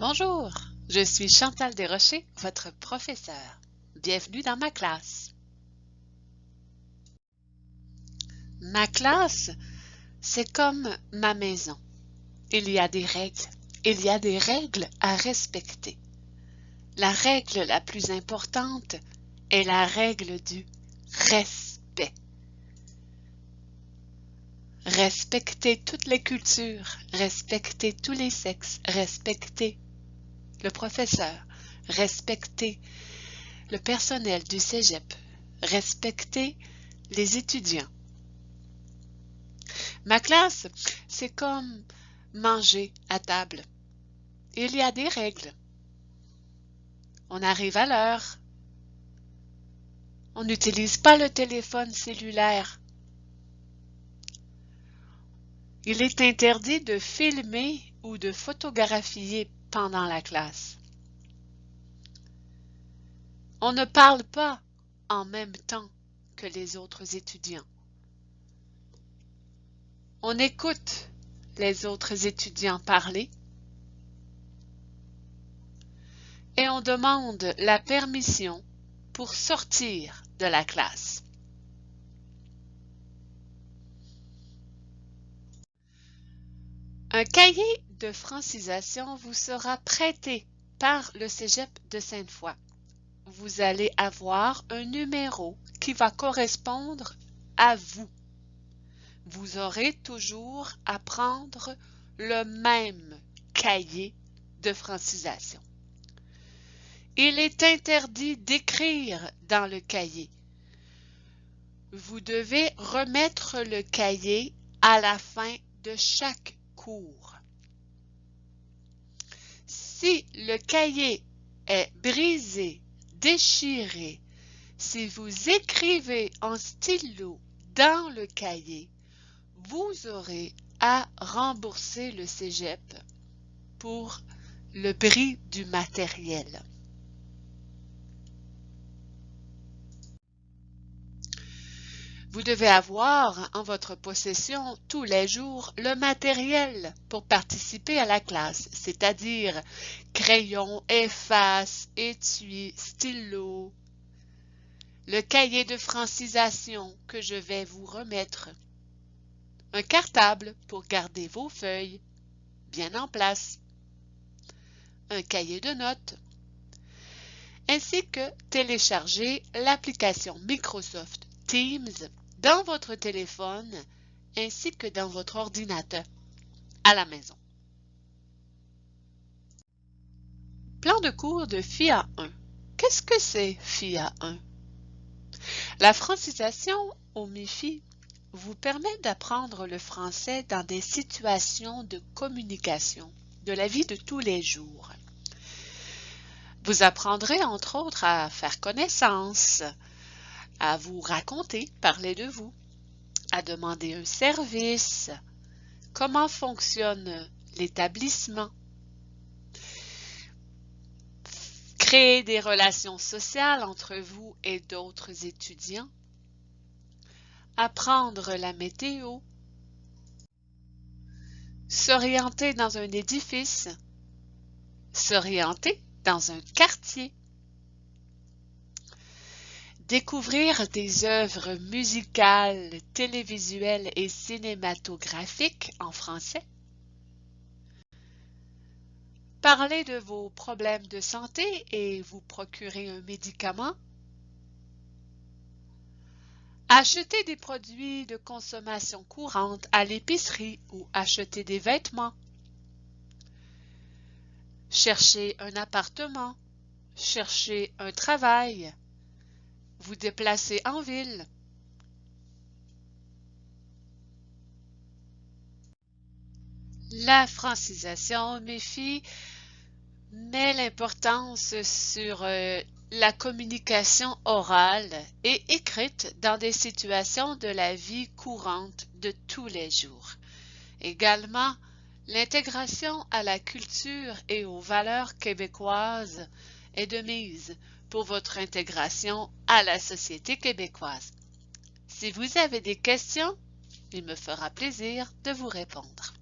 Bonjour, je suis Chantal Desrochers, votre professeure. Bienvenue dans ma classe. Ma classe, c'est comme ma maison. Il y a des règles. Il y a des règles à respecter. La règle la plus importante est la règle du respect. Respecter toutes les cultures, respecter tous les sexes, respecter le professeur, respecter le personnel du cégep, respecter les étudiants. Ma classe, c'est comme manger à table. Il y a des règles. On arrive à l'heure. On n'utilise pas le téléphone cellulaire. Il est interdit de filmer ou de photographier pendant la classe. On ne parle pas en même temps que les autres étudiants. On écoute les autres étudiants parler et on demande la permission pour sortir de la classe. Un cahier de francisation vous sera prêté par le Cégep de Sainte-Foy. Vous allez avoir un numéro qui va correspondre à vous. Vous aurez toujours à prendre le même cahier de francisation. Il est interdit d'écrire dans le cahier. Vous devez remettre le cahier à la fin de chaque cours. Si le cahier est brisé, déchiré, si vous écrivez en stylo dans le cahier, vous aurez à rembourser le cégep pour le prix du matériel. Vous devez avoir en votre possession tous les jours le matériel pour participer à la classe, c'est-à-dire crayon, efface, étui, stylo, le cahier de francisation que je vais vous remettre, un cartable pour garder vos feuilles bien en place, un cahier de notes, ainsi que télécharger l'application Microsoft Teams dans votre téléphone ainsi que dans votre ordinateur à la maison. Plan de cours de FIA 1. Qu'est-ce que c'est FIA 1? La francisation au MIFI vous permet d'apprendre le français dans des situations de communication de la vie de tous les jours. Vous apprendrez entre autres à faire connaissance, à vous raconter, parler de vous, à demander un service, comment fonctionne l'établissement, créer des relations sociales entre vous et d'autres étudiants, apprendre la météo, s'orienter dans un édifice, s'orienter dans un quartier, découvrir des œuvres musicales, télévisuelles et cinématographiques en français, parler de vos problèmes de santé et vous procurer un médicament, acheter des produits de consommation courante à l'épicerie ou acheter des vêtements, chercher un appartement, chercher un travail, vous déplacer en ville. La francisation MIFI met l'importance sur la communication orale et écrite dans des situations de la vie courante de tous les jours. Également, l'intégration à la culture et aux valeurs québécoises est de mise pour votre intégration à la société québécoise. Si vous avez des questions, il me fera plaisir de vous répondre.